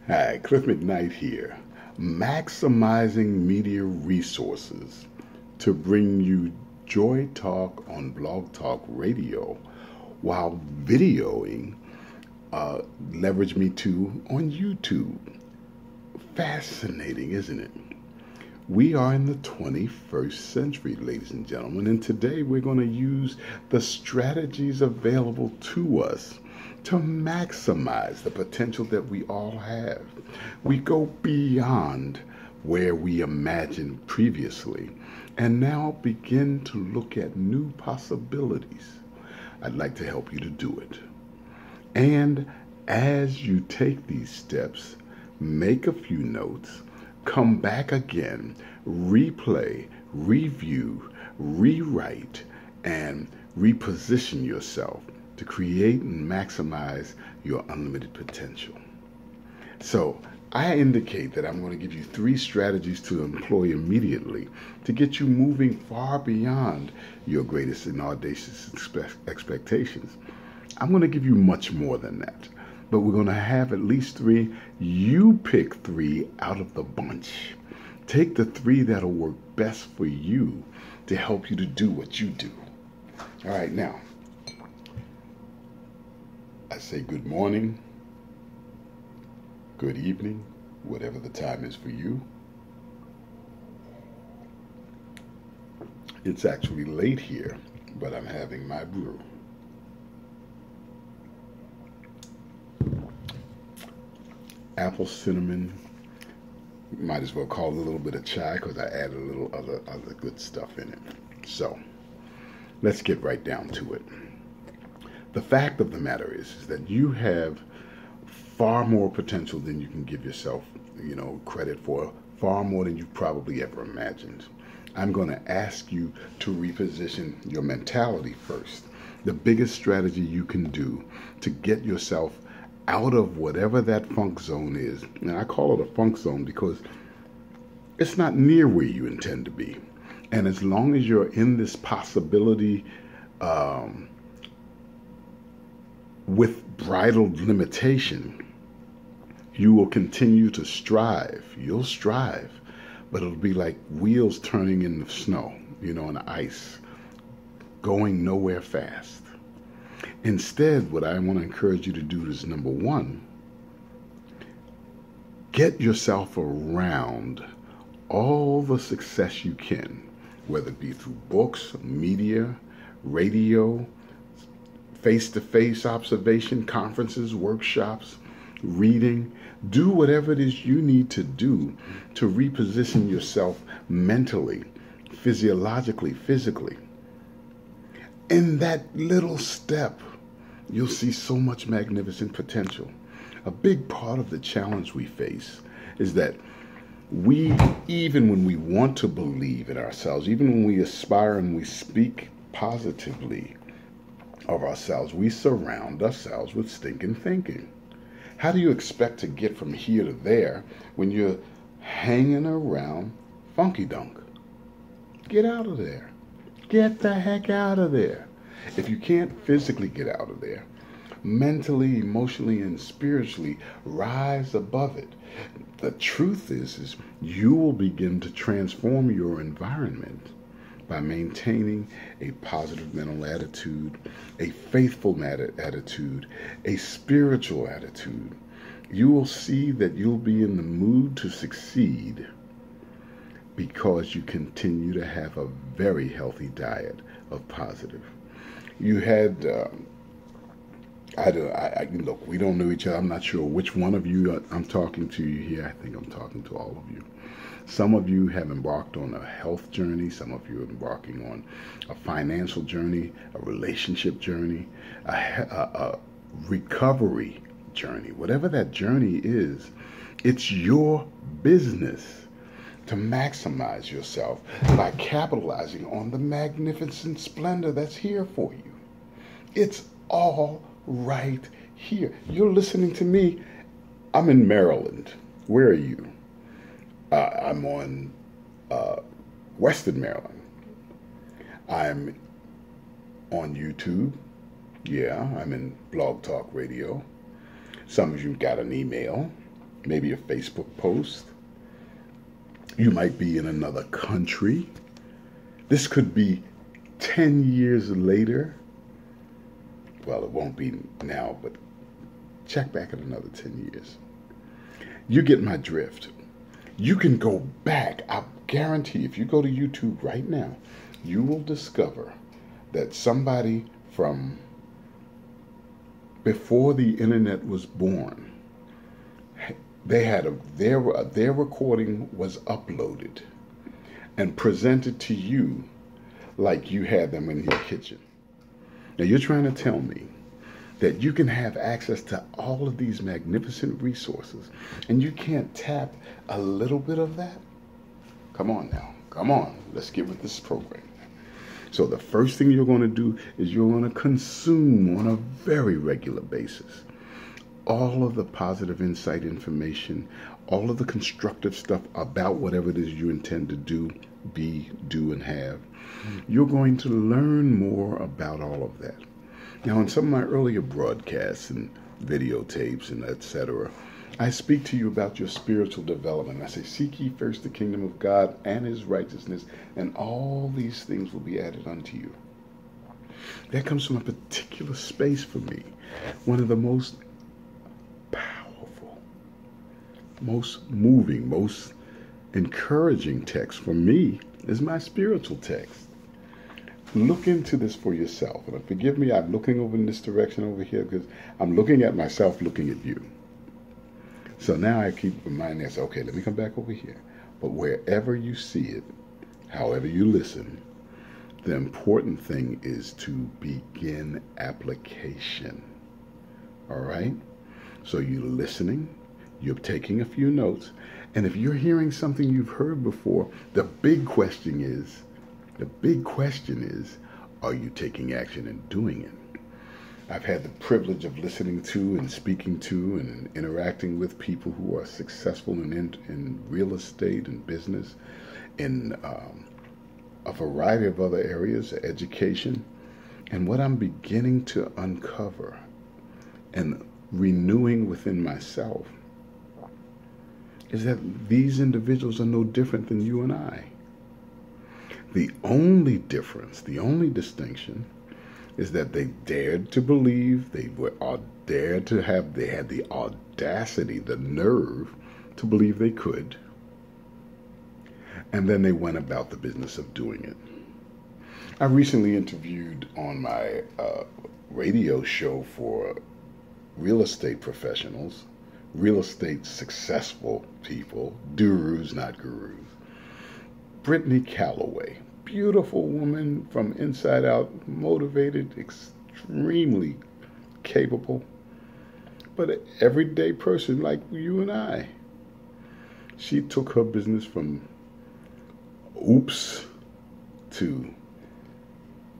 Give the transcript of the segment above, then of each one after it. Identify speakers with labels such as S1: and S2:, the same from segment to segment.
S1: Hi, Cliff McKnight here, maximizing media resources to bring you Joy Talk on Blog Talk Radio while videoing Leverage Me Too on YouTube. Fascinating, isn't it? We are in the 21st century, ladies and gentlemen, and today we're going to use the strategies available to us to maximize the potential that we all have. We go beyond where we imagined previously and now begin to look at new possibilities. I'd like to help you to do it. And as you take these steps, make a few notes, come back again, replay, review, rewrite, and reposition yourself to create and maximize your unlimited potential. So I indicate that I'm going to give you 3 strategies to employ immediately to get you moving far beyond your greatest and audacious expectations. I'm going to give you much more than that, but we're going to have at least 3. You pick 3 out of the bunch. Take the 3 that'll work best for you to help you to do what you do. All right, now, I say good morning, good evening, whatever the time is for you. It's actually late here, but I'm having my brew. Apple cinnamon, might as well call it a little bit of chai because I added a little other good stuff in it. So let's get right down to it. The fact of the matter is that you have far more potential than you can give yourself, credit for, far more than you've probably ever imagined. I'm going to ask you to reposition your mentality first. The biggest strategy you can do to get yourself out of whatever that funk zone is, and I call it a funk zone because it's not near where you intend to be. And as long as you're in this possibility with bridled limitation, you will continue to strive. You'll strive, but it'll be like wheels turning in the snow, in the ice, going nowhere fast. Instead, what I want to encourage you to do is, number 1, get yourself around all the success you can, whether it be through books, media, radio, face-to-face observation, conferences, workshops, reading. Do whatever it is you need to do to reposition yourself mentally, physiologically, physically. In that little step, you'll see so much magnificent potential. A big part of the challenge we face is that we, even when we want to believe in ourselves, even when we aspire and we speak positively of ourselves, we surround ourselves with stinking thinking. How do you expect to get from here to there when you're hanging around funky dunk? Get out of there. Get the heck out of there. If you can't physically get out of there, mentally, emotionally, and spiritually rise above it. The truth is you will begin to transform your environment by maintaining a positive mental attitude, a faithful attitude, a spiritual attitude. You will see that you'll be in the mood to succeed because you continue to have a very healthy diet of positive. You had, look, we don't know each other. I'm not sure which one of you I'm talking to here. I think I'm talking to all of you. Some of you have embarked on a health journey. Some of you are embarking on a financial journey, a relationship journey, a recovery journey. Whatever that journey is, it's your business to maximize yourself by capitalizing on the magnificent splendor that's here for you. It's all right here. You're listening to me. I'm in Maryland. Where are you? I'm on Western Maryland. I'm on YouTube. Yeah, I'm in Blog Talk Radio. Some of you got an email. maybe a Facebook post. You might be in another country. This could be 10 years later. Well, it won't be now, but check back at another 10 years. You get my drift. You can go back. I guarantee if you go to YouTube right now, you will discover that somebody from before the internet was born, they had their recording was uploaded and presented to you like you had them in your kitchen. Now you're trying to tell me that you can have access to all of these magnificent resources and you can't tap a little bit of that? Come on now, come on, let's get with this program. So the first thing you're going to do is you're going to consume on a very regular basis all of the positive insight information, all of the constructive stuff about whatever it is you intend to do, be, do, and have. You're going to learn more about all of that. Now, in some of my earlier broadcasts and videotapes and etc., I speak to you about your spiritual development. I say, seek ye first the kingdom of God and his righteousness, and all these things will be added unto you. That comes from a particular space for me. One of the most powerful, most moving, most encouraging texts for me is my spiritual text. Look into this for yourself. And forgive me, I'm looking over in this direction over here because I'm looking at myself looking at you. So now I keep reminding myself, okay, let me come back over here. But wherever you see it, however you listen, the important thing is to begin application. All right? So you're listening, you're taking a few notes, and if you're hearing something you've heard before, the big question is, are you taking action and doing it? I've had the privilege of listening to and speaking to and interacting with people who are successful in real estate and business, in a variety of other areas, education. And what I'm beginning to uncover and renewing within myself is that these individuals are no different than you and I. The only difference, the only distinction is that they dared to believe, they had the audacity, the nerve to believe they could, and then they went about the business of doing it. I recently interviewed on my radio show for real estate professionals, real estate successful people, gurus, not gurus, Brittany Calloway. Beautiful woman from inside out, motivated, extremely capable, but an everyday person like you and I. She took her business from oops to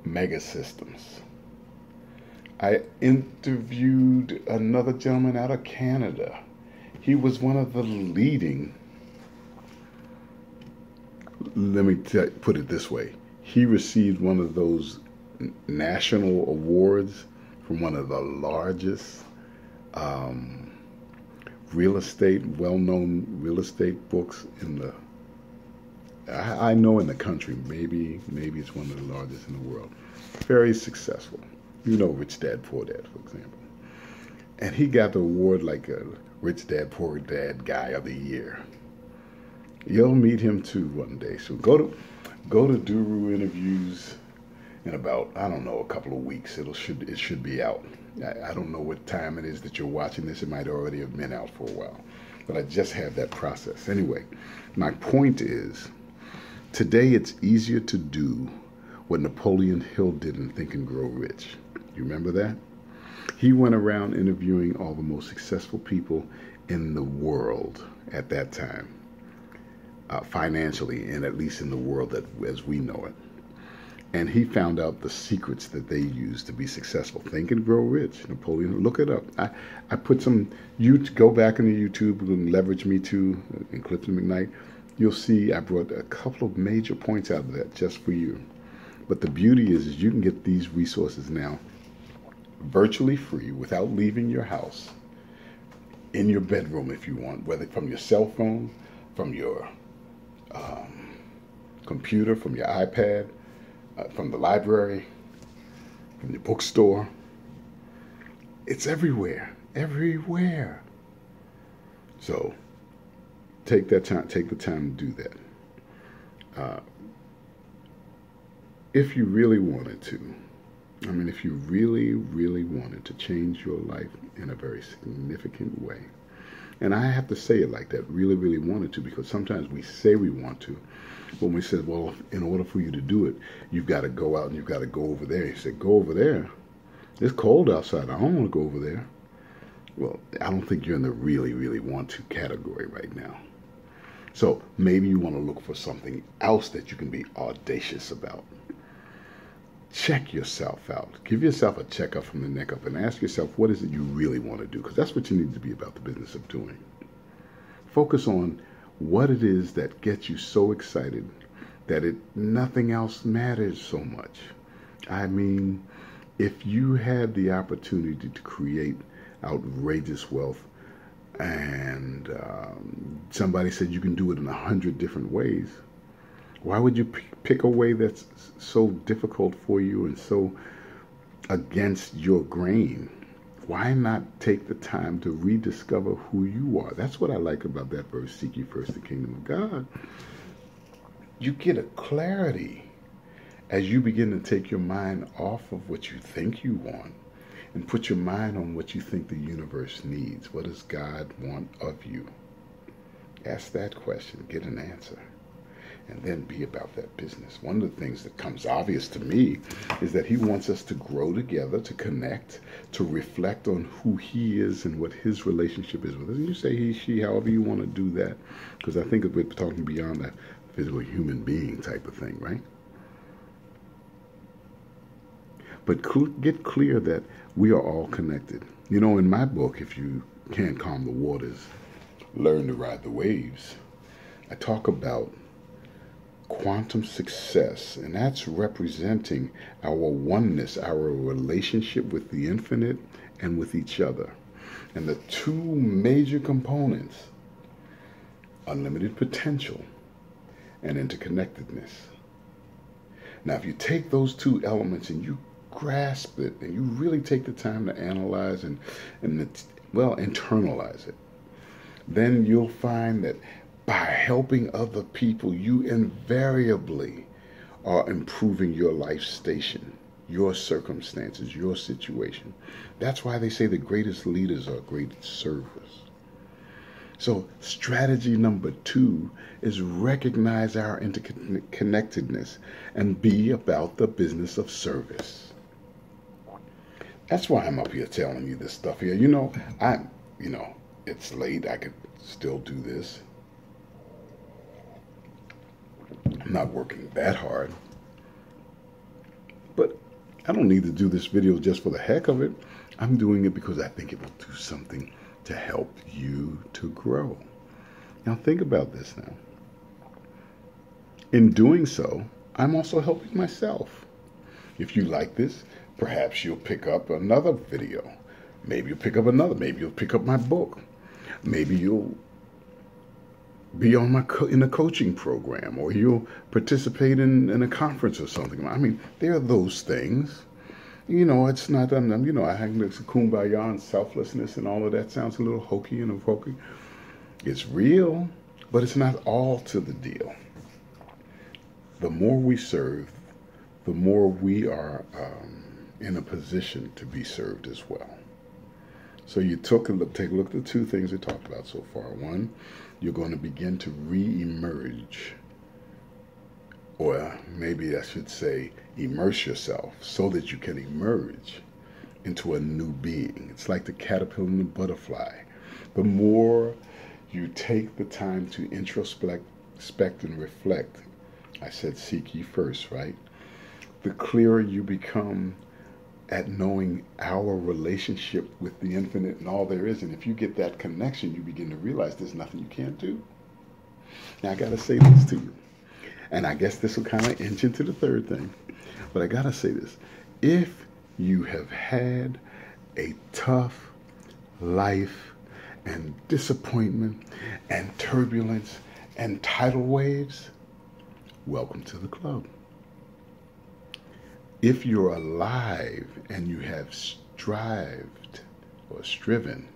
S1: mega systems. I interviewed another gentleman out of Canada. He was one of the leading, let me put it this way. He received one of those national awards from one of the largest well-known real estate books in the, I know in the country, maybe it's one of the largest in the world. Very successful. You know Rich Dad, Poor Dad, for example. And he got the award like a Rich Dad, Poor Dad Guy of the Year. You'll meet him too one day. So go to Duru Interviews in about, I don't know, a couple of weeks. It should be out. I don't know what time it is that you're watching this. It might already have been out for a while. But I just have that process. Anyway, my point is, today it's easier to do what Napoleon Hill did in Think and Grow Rich. You remember that? He went around interviewing all the most successful people in the world at that time, financially, and at least in the world as we know it. And he found out the secrets that they used to be successful. Think and Grow Rich. Napoleon, look it up. I put some, you go back into YouTube and Leverage Me Too and Clifton McKnight. You'll see I brought a couple of major points out of that just for you. But the beauty is you can get these resources now virtually free without leaving your house. in your bedroom if you want, whether from your cell phone, from your computer, from your iPad, from the library, from your bookstore. It's everywhere, everywhere. So take the time to do that. If you really wanted to, if you really, really wanted to change your life in a very significant way, and I have to say it like that, really, really wanted to, because sometimes we say we want to, when we said, well, in order for you to do it, you've got to go out and you've got to go over there. You said, go over there? It's cold outside. I don't want to go over there. Well, I don't think you're in the really, really want to category right now. So maybe you want to look for something else that you can be audacious about. Check yourself out. Give yourself a checkup from the neck up and ask yourself, what is it you really want to do? Because that's what you need to be about the business of doing. Focus on what it is that gets you so excited that nothing else matters so much. I mean, if you had the opportunity to create outrageous wealth and somebody said you can do it in 100 different ways, why would you pick a way that's so difficult for you and so against your grain? Why not take the time to rediscover who you are? That's what I like about that verse, seek ye first the kingdom of God. You get a clarity as you begin to take your mind off of what you think you want and put your mind on what you think the universe needs. What does God want of you? Ask that question, get an answer, and then be about that business. One of the things that comes obvious to me is that he wants us to grow together, to connect, to reflect on who he is and what his relationship is with us. And you say he, she, however you want to do that, because I think we're talking beyond that physical human being type of thing, right? But get clear that we are all connected. You know, in my book, If You Can't Calm the Waters, Learn to Ride the Waves, I talk about quantum success, and that's representing our oneness, our relationship with the infinite and with each other. And the two major components, unlimited potential and interconnectedness. Now, if you take those two elements and you grasp it and you really take the time to analyze and internalize it, then you'll find that by helping other people, you invariably are improving your life station, your circumstances, your situation. That's why they say the greatest leaders are great servers. So strategy number 2 is recognize our interconnectedness and be about the business of service. That's why I'm up here telling you this stuff here. It's late. I could still do this. I'm not working that hard. But I don't need to do this video just for the heck of it. I'm doing it because I think it will do something to help you to grow. Now think about this now. In doing so, I'm also helping myself. If you like this, perhaps you'll pick up another video. Maybe you'll pick up another. Maybe you'll pick up my book. Maybe you'll be on in a coaching program, or you'll participate in a conference or something. I mean, there are those things. It's not, I think it's kumbaya and selflessness and all of that sounds a little hokey and hokey. It's real, but it's not all to the deal. The more we serve, the more we are in a position to be served as well. So you take a look at the two things we talked about so far. One, you're going to begin to re-emerge, or maybe I should say immerse yourself so that you can emerge into a new being. It's like the caterpillar and the butterfly. The more you take the time to introspect and reflect, I said seek ye first, right? The clearer you become at knowing our relationship with the infinite and all there is. And if you get that connection, you begin to realize there's nothing you can't do. Now, I got to say this to you. And I guess this will kind of inch into the third thing. But I got to say this. If you have had a tough life and disappointment and turbulence and tidal waves, welcome to the club. If you're alive and you have strived or striven,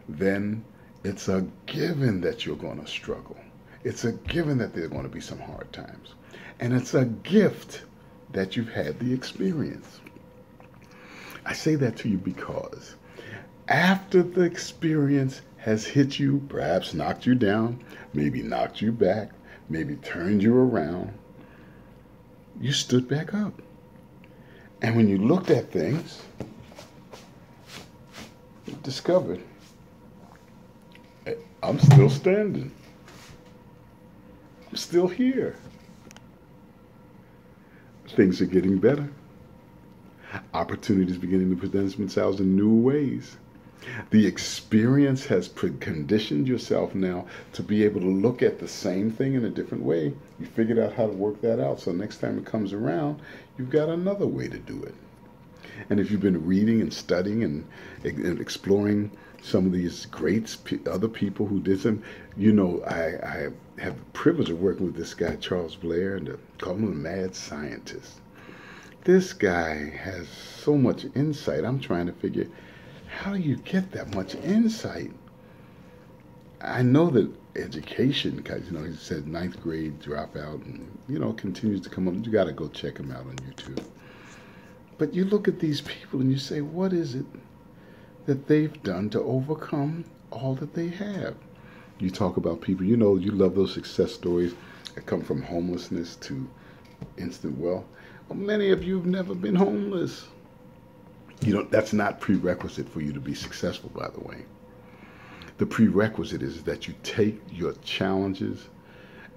S1: then it's a given that you're going to struggle. It's a given that there are going to be some hard times. And it's a gift that you've had the experience. I say that to you because after the experience has hit you, perhaps knocked you down, maybe knocked you back, maybe turned you around, you stood back up. And when you looked at things, you discovered, I'm still standing. I'm still here. Things are getting better. Opportunities beginning to present themselves in new ways. The experience has conditioned yourself now to be able to look at the same thing in a different way. You figured out how to work that out. So next time it comes around, you've got another way to do it. And if you've been reading and studying and exploring some of these great other people who did them, you know, I have the privilege of working with this guy, Charles Blair, and call him a mad scientist. This guy has so much insight. I'm trying to figure, how do you get that much insight? I know that education, because, you know, he said 9th grade dropout and, you know, continues to come up. You got to go check him out on YouTube. But you look at these people and you say, what is it that they've done to overcome all that they have? You talk about people, you know, you love those success stories that come from homelessness to instant wealth. Well, many of you have never been homeless. You know, that's not prerequisite for you to be successful, by the way. The prerequisite is that you take your challenges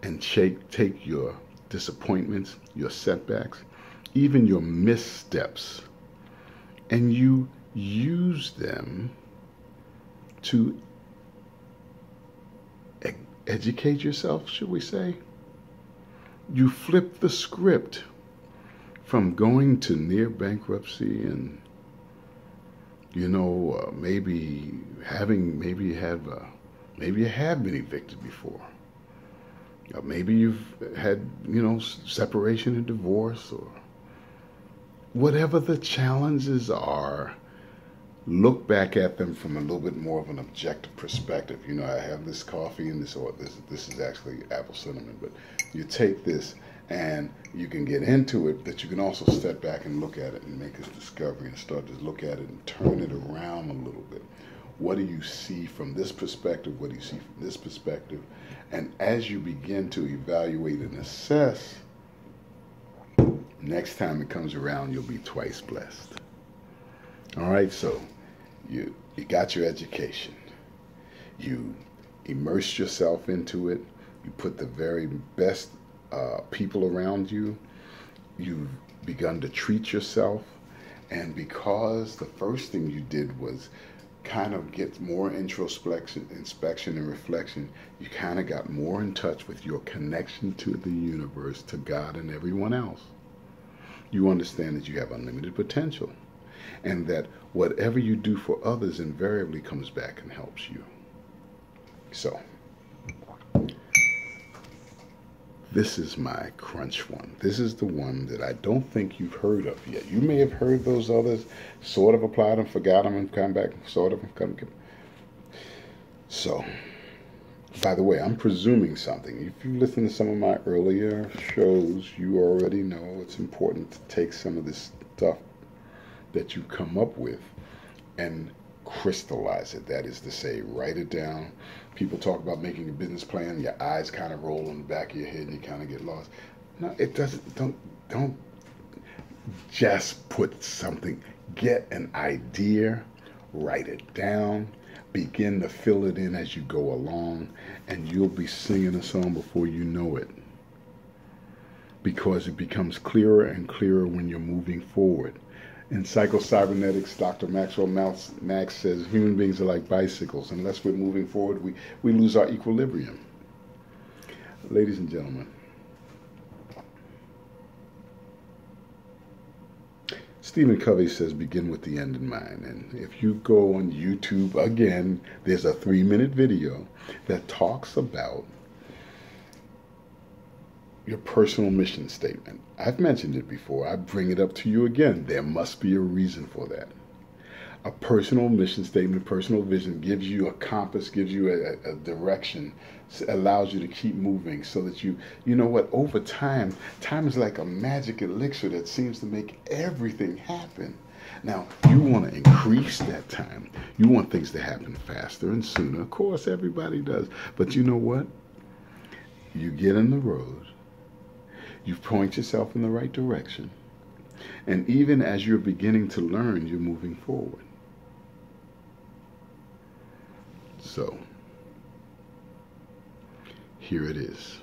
S1: and take your disappointments, your setbacks, even your missteps, and you use them to educate yourself, should we say? You flip the script from going to near bankruptcy and, you know, maybe you have been evicted before. Maybe you've had, you know, separation and divorce, or whatever the challenges are. Look back at them from a little bit more of an objective perspective. You know, I have this coffee and this is actually apple cinnamon, but you take this and you can get into it, but you can also step back and look at it and make this discovery and start to look at it and turn it around a little bit. What do you see from this perspective? What do you see from this perspective? And as you begin to evaluate and assess, next time it comes around, you'll be twice blessed. All right, so you got your education. You immersed yourself into it. You put the very best people around you. You've begun to treat yourself. And because the first thing you did was kind of get more introspection, inspection, and reflection, you kind of got more in touch with your connection to the universe, to God and everyone else. You understand that you have unlimited potential, and that whatever you do for others invariably comes back and helps you. So, this is my crunch one. This is the one that I don't think you've heard of yet. You may have heard those others, sort of applied them, forgot them, and come back, sort of. So, by the way, I'm presuming something. If you listen to some of my earlier shows, you already know it's important to take some of this stuff that you come up with and crystallize it. That is to say, write it down. People talk about making a business plan, your eyes kind of roll in the back of your head and you kind of get lost. No, it doesn't. Don't just put something. Get an idea, write it down, begin to fill it in as you go along, and you'll be singing a song before you know it. Because it becomes clearer and clearer when you're moving forward. In psycho-cybernetics, Dr. Maxwell Max says human beings are like bicycles. Unless we're moving forward, we lose our equilibrium. Ladies and gentlemen, Stephen Covey says begin with the end in mind. And if you go on YouTube, again, there's a 3-minute video that talks about your personal mission statement. I've mentioned it before. I bring it up to you again. There must be a reason for that. A personal mission statement, personal vision gives you a compass, gives you a direction, allows you to keep moving so that you know what, over time is like a magic elixir that seems to make everything happen. Now, you want to increase that time. You want things to happen faster and sooner. Of course, everybody does. But you know what? You get in the road. You point yourself in the right direction. And even as you're beginning to learn, you're moving forward. So, here it is.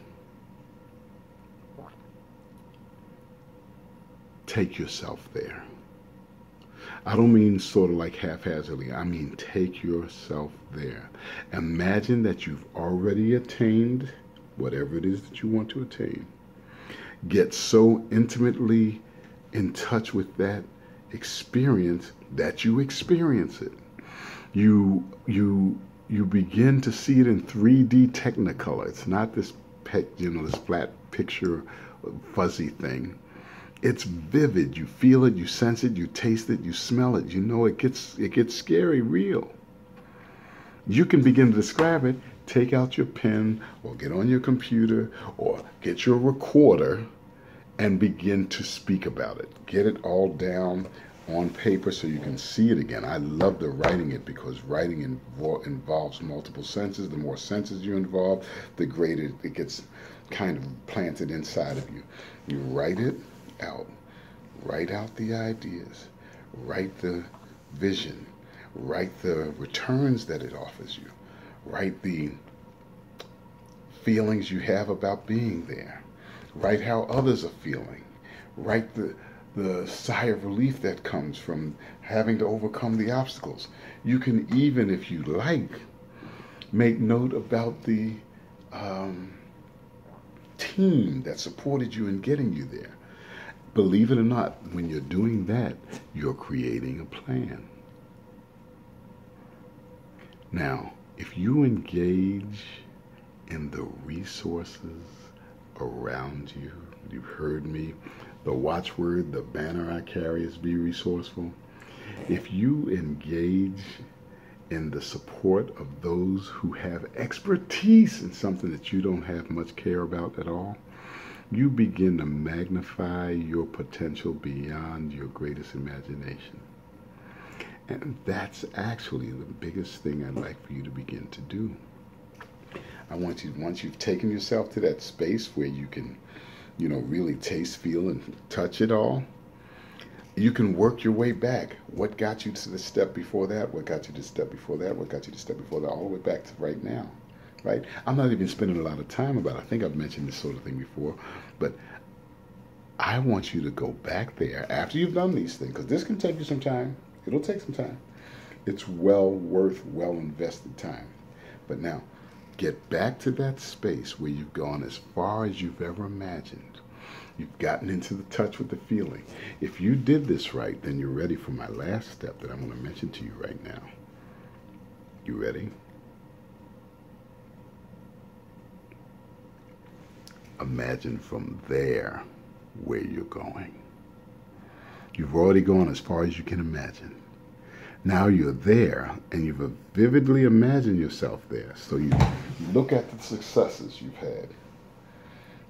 S1: Take yourself there. I don't mean sort of like haphazardly. I mean take yourself there. Imagine that you've already attained whatever it is that you want to attain. Get so intimately in touch with that experience that you experience it. You begin to see it in 3D Technicolor. It's not this this flat picture fuzzy thing. It's vivid. You feel it, you sense it, you taste it, you smell it. You know it gets scary real. You can begin to describe it. Take out your pen or get on your computer or get your recorder and begin to speak about it. Get it all down on paper so you can see it again. I love the writing it because writing involves multiple senses. The more senses you involve, the greater it gets kind of planted inside of you. You write it out. Write out the ideas. Write the vision. Write the returns that it offers you. Write the feelings you have about being there. Write how others are feeling. Write the sigh of relief that comes from having to overcome the obstacles. You can even, if you like, make note about the team that supported you in getting you there. Believe it or not, when you're doing that, you're creating a plan. Now, if you engage in the resources around you, you've heard me, the watchword, the banner I carry is be resourceful. If you engage in the support of those who have expertise in something that you don't have much care about at all, you begin to magnify your potential beyond your greatest imagination. And that's actually the biggest thing I'd like for you to begin to do. I want you, once you've taken yourself to that space where you can, really taste, feel, and touch it all, you can work your way back. What got you to the step before that? What got you to the step before that? What got you to the step before that? All the way back to right now, right? I'm not even spending a lot of time about it. I think I've mentioned this sort of thing before, but I want you to go back there after you've done these things, because this can take you some time. It'll take some time. It's well worth well invested time. But now, get back to that space where you've gone as far as you've ever imagined. You've gotten into the touch with the feeling. If you did this right, then you're ready for my last step that I'm going to mention to you right now. You ready? Imagine from there where you're going. You've already gone as far as you can imagine. Now you're there, and you've vividly imagined yourself there. So you look at the successes you've had.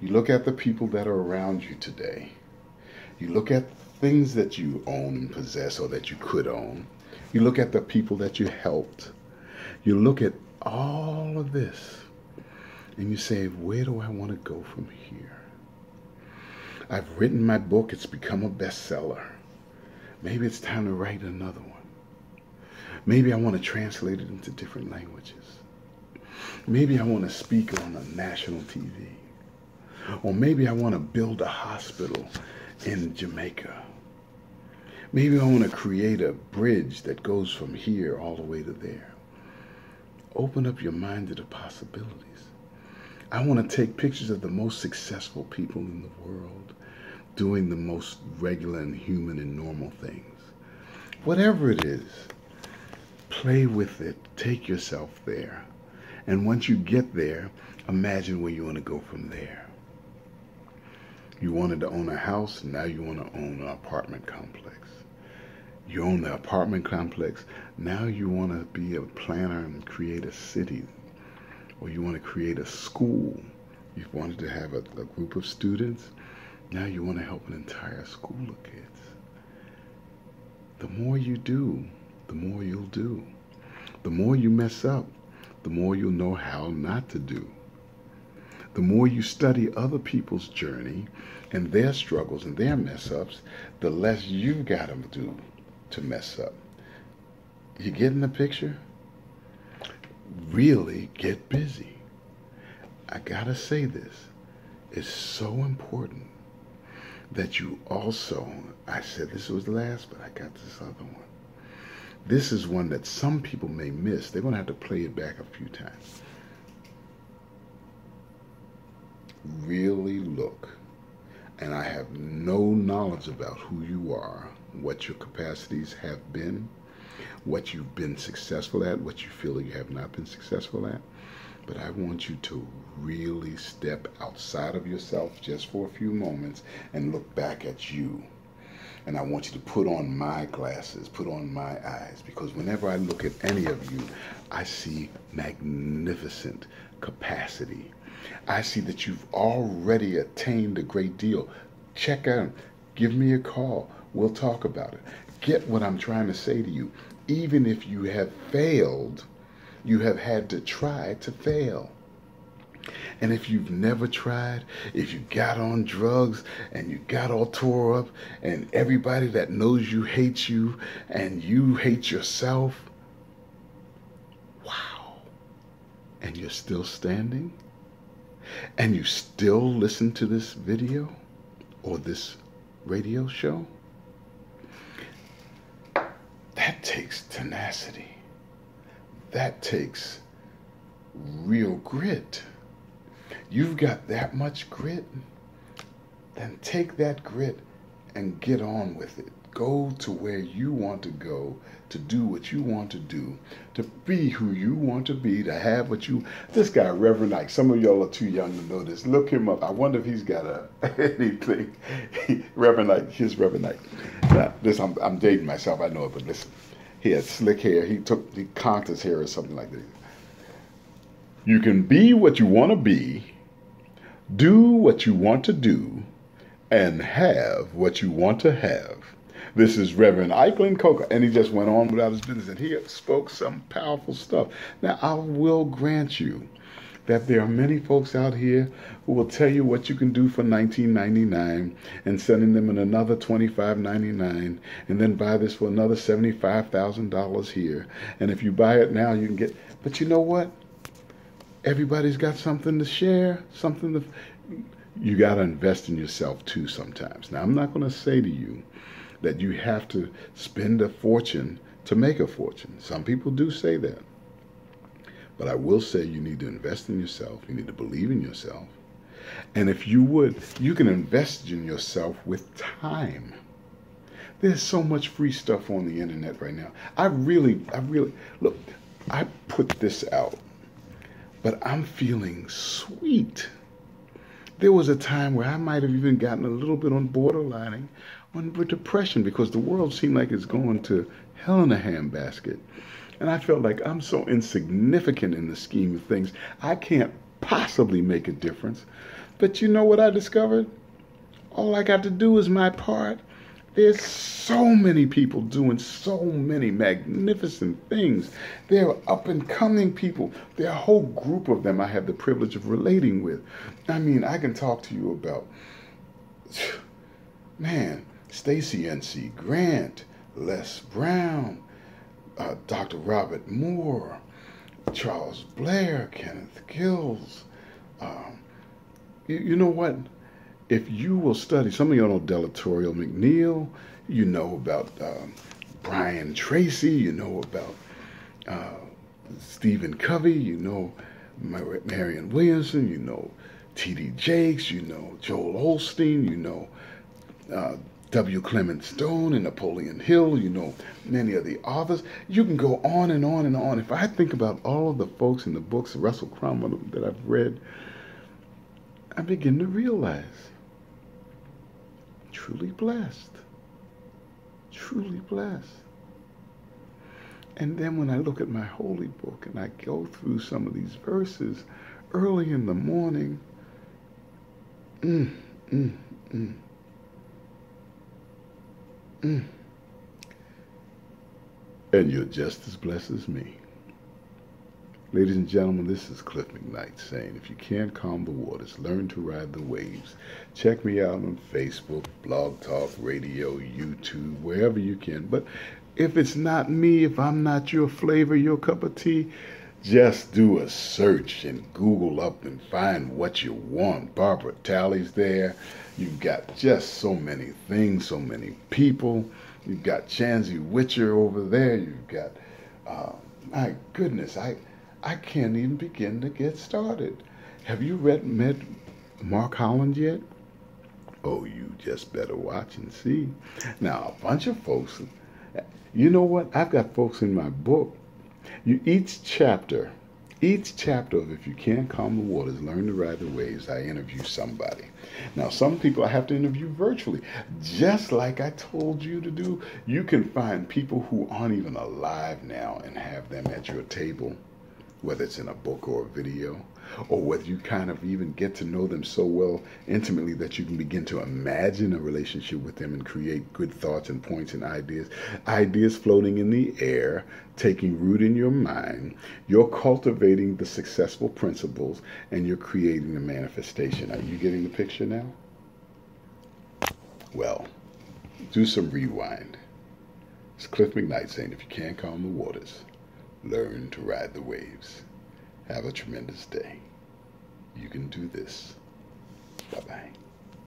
S1: You look at the people that are around you today. You look at things that you own and possess or that you could own. You look at the people that you helped. You look at all of this, and you say, where do I want to go from here? I've written my book. It's become a bestseller. Maybe it's time to write another one. Maybe I want to translate it into different languages. Maybe I want to speak on a national TV. Or maybe I want to build a hospital in Jamaica. Maybe I want to create a bridge that goes from here all the way to there. Open up your mind to the possibilities. I want to take pictures of the most successful people in the world doing the most regular and human and normal things. Whatever it is, play with it. Take yourself there. And once you get there, imagine where you want to go from there. You wanted to own a house, now you want to own an apartment complex. You own the apartment complex, now you want to be a planner and create a city. Or you want to create a school. You wanted to have a group of students, now you want to help an entire school of kids. The more you do, the more you'll do. The more you mess up, the more you'll know how not to do. The more you study other people's journey and their struggles and their mess ups, the less you've got to do to mess up. You getting the picture? Really get busy. I gotta say this. It's so important that you also, I said this was last, but I got this other one. This is one that some people may miss. They're going to have to play it back a few times. Really look. And I have no knowledge about who you are, what your capacities have been, what you've been successful at, what you feel you have not been successful at. But I want you to really step outside of yourself just for a few moments and look back at you. And I want you to put on my glasses, put on my eyes, because whenever I look at any of you, I see magnificent capacity. I see that you've already attained a great deal. Check out, give me a call. We'll talk about it. Get what I'm trying to say to you. Even if you have failed, you have had to try to fail. And if you've never tried, if you got on drugs and you got all tore up and everybody that knows you hates you and you hate yourself, wow, and you're still standing and you still listen to this video or this radio show, that takes tenacity. That takes real grit. You've got that much grit, then take that grit and get on with it. Go to where you want to go, to do what you want to do, to be who you want to be, to have what you... This guy, Reverend Ike, some of y'all are too young to know this. Look him up. I wonder if he's got anything. Reverend Ike, here's Reverend Ike. Now, this, I'm dating myself, I know it, but listen. He had slick hair. He conked his hair or something like that. You can be what you want to be, do what you want to do, and have what you want to have. This is Reverend Eichland Coker, and he just went on without his business, and he spoke some powerful stuff. Now, I will grant you that there are many folks out here who will tell you what you can do for $19.99 and sending them in another $25.99 and then buy this for another $75,000 here. And if you buy it now, you can get... But you know what? Everybody's got something to share, something to... You got to invest in yourself too sometimes. Now, I'm not going to say to you that you have to spend a fortune to make a fortune. Some people do say that. But I will say you need to invest in yourself. You need to believe in yourself. And if you would, you can invest in yourself with time. There's so much free stuff on the internet right now. I really, look, I put this out, but I'm feeling sweet. There was a time where I might have even gotten a little bit on borderlining with depression because the world seemed like it's going to hell in a handbasket. And I felt like I'm so insignificant in the scheme of things. I can't possibly make a difference. But you know what I discovered? All I got to do is my part. There's so many people doing so many magnificent things. There are up-and-coming people. There are a whole group of them I have the privilege of relating with. I mean, I can talk to you about, man, Stacey N.C. Grant, Les Brown, Dr. Robert Moore, Charles Blair, Kenneth Gills. You know what? If you will study, some of you know Delatorio McNeil, you know about Brian Tracy, you know about Stephen Covey, you know Marion Williamson, you know T.D. Jakes, you know Joel Osteen, you know W. Clement Stone and Napoleon Hill, you know, many of the authors. You can go on and on and on. If I think about all of the folks in the books, Russell Cromwell, that I've read, I begin to realize, truly blessed. Truly blessed. And then when I look at my holy book and I go through some of these verses early in the morning, and you're just as blessed as me. Ladies and gentlemen, this is Cliff McKnight saying, if you can't calm the waters, learn to ride the waves. Check me out on Facebook, Blog Talk Radio, YouTube, wherever you can. But if it's not me, if I'm not your flavor, your cup of tea, just do a search and Google up and find what you want. Barbara Talley's there. You've got just so many things, so many people. You've got Chansey Witcher over there. You've got, my goodness, I can't even begin to get started. Have you met Mark Holland yet? Oh, you just better watch and see. Now, a bunch of folks, you know what? I've got folks in my book. Each chapter of If You Can't Calm the Waters, Learn to Ride the Waves, I interview somebody. Now, some people I have to interview virtually, just like I told you to do. You can find people who aren't even alive now and have them at your table, whether it's in a book or a video, or whether you kind of even get to know them so well intimately that you can begin to imagine a relationship with them and create good thoughts and points and ideas floating in the air, taking root in your mind. You're cultivating the successful principles and you're creating the manifestation. Are you getting the picture now? Well, do some rewind. It's Cliff McKnight saying, if you can't calm the waters, learn to ride the waves. Have a tremendous day. You can do this.